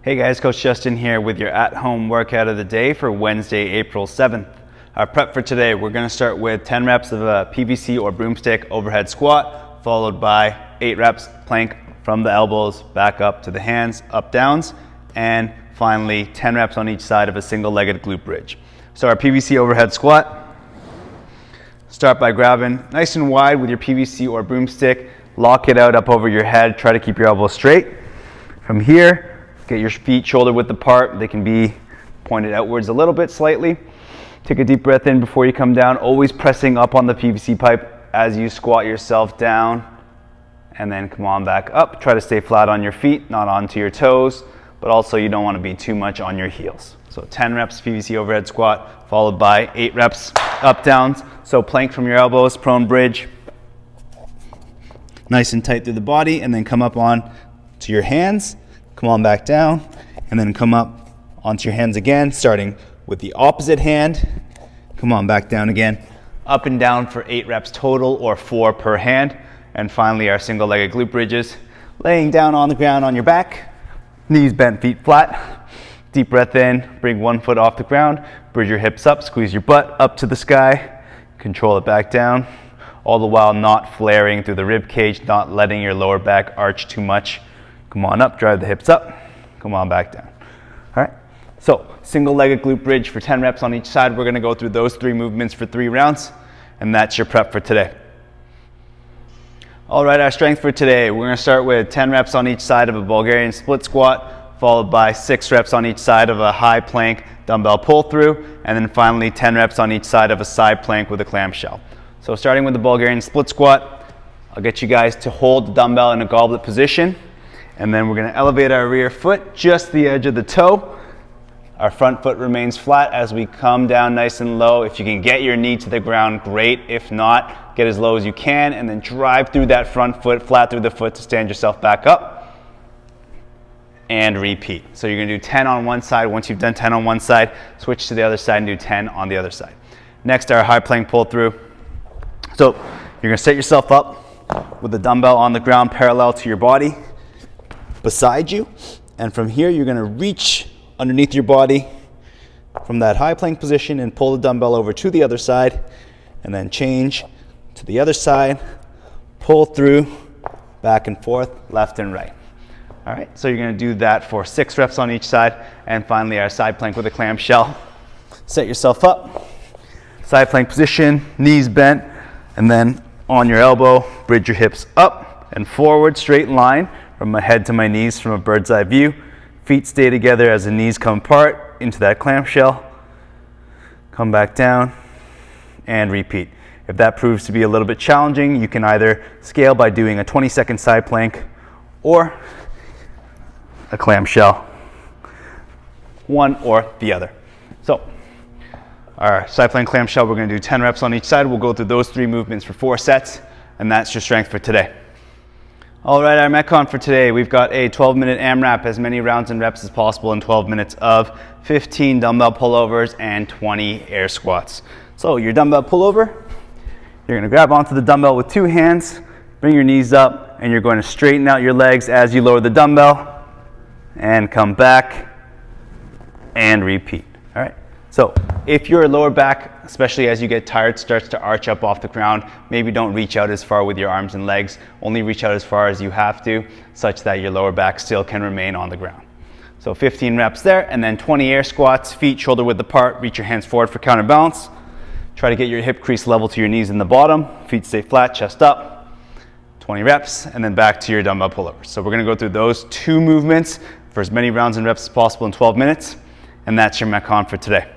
Hey guys, Coach Justin here with your at-home workout of the day for Wednesday, April 7th. Our prep for today, we're going to start with 10 reps of a PVC or broomstick overhead squat, followed by 8 reps plank from the elbows back up to the hands, up downs, and finally 10 reps on each side of a single-legged glute bridge. So our PVC overhead squat, start by grabbing nice and wide with your PVC or broomstick, lock it out up over your head, try to keep your elbows straight. From here, get your feet shoulder width apart. They can be pointed outwards a little bit slightly. Take a deep breath in before you come down, always pressing up on the PVC pipe as you squat yourself down. And then come on back up. Try to stay flat on your feet, not onto your toes, but also you don't want to be too much on your heels. So 10 reps PVC overhead squat, followed by 8 reps up downs. So plank from your elbows, prone bridge. Nice and tight through the body, and then come up on to your hands. Come on back down, and then come up onto your hands again, starting with the opposite hand. Come on back down again. Up and down for 8 reps total, or 4 per hand. And finally, our single-legged glute bridges. Laying down on the ground on your back, knees bent, feet flat. Deep breath in, bring one foot off the ground, bridge your hips up, squeeze your butt up to the sky, control it back down, all the while not flaring through the rib cage, not letting your lower back arch too much. Come on up, drive the hips up, come on back down. All right, so single-legged glute bridge for 10 reps on each side. We're gonna go through those 3 movements for 3 rounds, and that's your prep for today. All right, our strength for today, we're gonna start with 10 reps on each side of a Bulgarian split squat, followed by 6 reps on each side of a high plank dumbbell pull through, and then finally 10 reps on each side of a side plank with a clamshell. So starting with the Bulgarian split squat, I'll get you guys to hold the dumbbell in a goblet position. And then we're gonna elevate our rear foot, just the edge of the toe. Our front foot remains flat as we come down nice and low. If you can get your knee to the ground, great. If not, get as low as you can, and then drive through that front foot, flat through the foot to stand yourself back up. And repeat. So you're gonna do 10 on one side. Once you've done 10 on one side, switch to the other side and do 10 on the other side. Next, our high plank pull through. So you're gonna set yourself up with the dumbbell on the ground parallel to your body, beside you, and from here you're going to reach underneath your body from that high plank position and pull the dumbbell over to the other side, and then change to the other side, pull through, back and forth, left and right. All right, so you're going to do that for 6 reps on each side, and finally our side plank with a clamshell. Set yourself up, side plank position, knees bent, and then on your elbow, bridge your hips up and forward, straight line from my head to my knees from a bird's eye view. Feet stay together as the knees come apart into that clamshell. Come back down and repeat. If that proves to be a little bit challenging, you can either scale by doing a 20-second side plank or a clamshell, one or the other. So our side plank clamshell, we're going to do 10 reps on each side. We'll go through those 3 movements for 4 sets, and that's your strength for today. All right, our Metcon for today, we've got a 12-minute AMRAP, as many rounds and reps as possible in 12 minutes of 15 dumbbell pullovers and 20 air squats. So your dumbbell pullover, you're gonna grab onto the dumbbell with 2 hands, bring your knees up, and you're going to straighten out your legs as you lower the dumbbell, and come back, and repeat, all right? So if your lower back, especially as you get tired, starts to arch up off the ground, maybe don't reach out as far with your arms and legs. Only reach out as far as you have to, such that your lower back still can remain on the ground. So 15 reps there, and then 20 air squats, feet shoulder width apart, reach your hands forward for counterbalance. Try to get your hip crease level to your knees in the bottom, feet stay flat, chest up. 20 reps, and then back to your dumbbell pullovers. So we're gonna go through those 2 movements for as many rounds and reps as possible in 12 minutes, and that's your Metcon for today.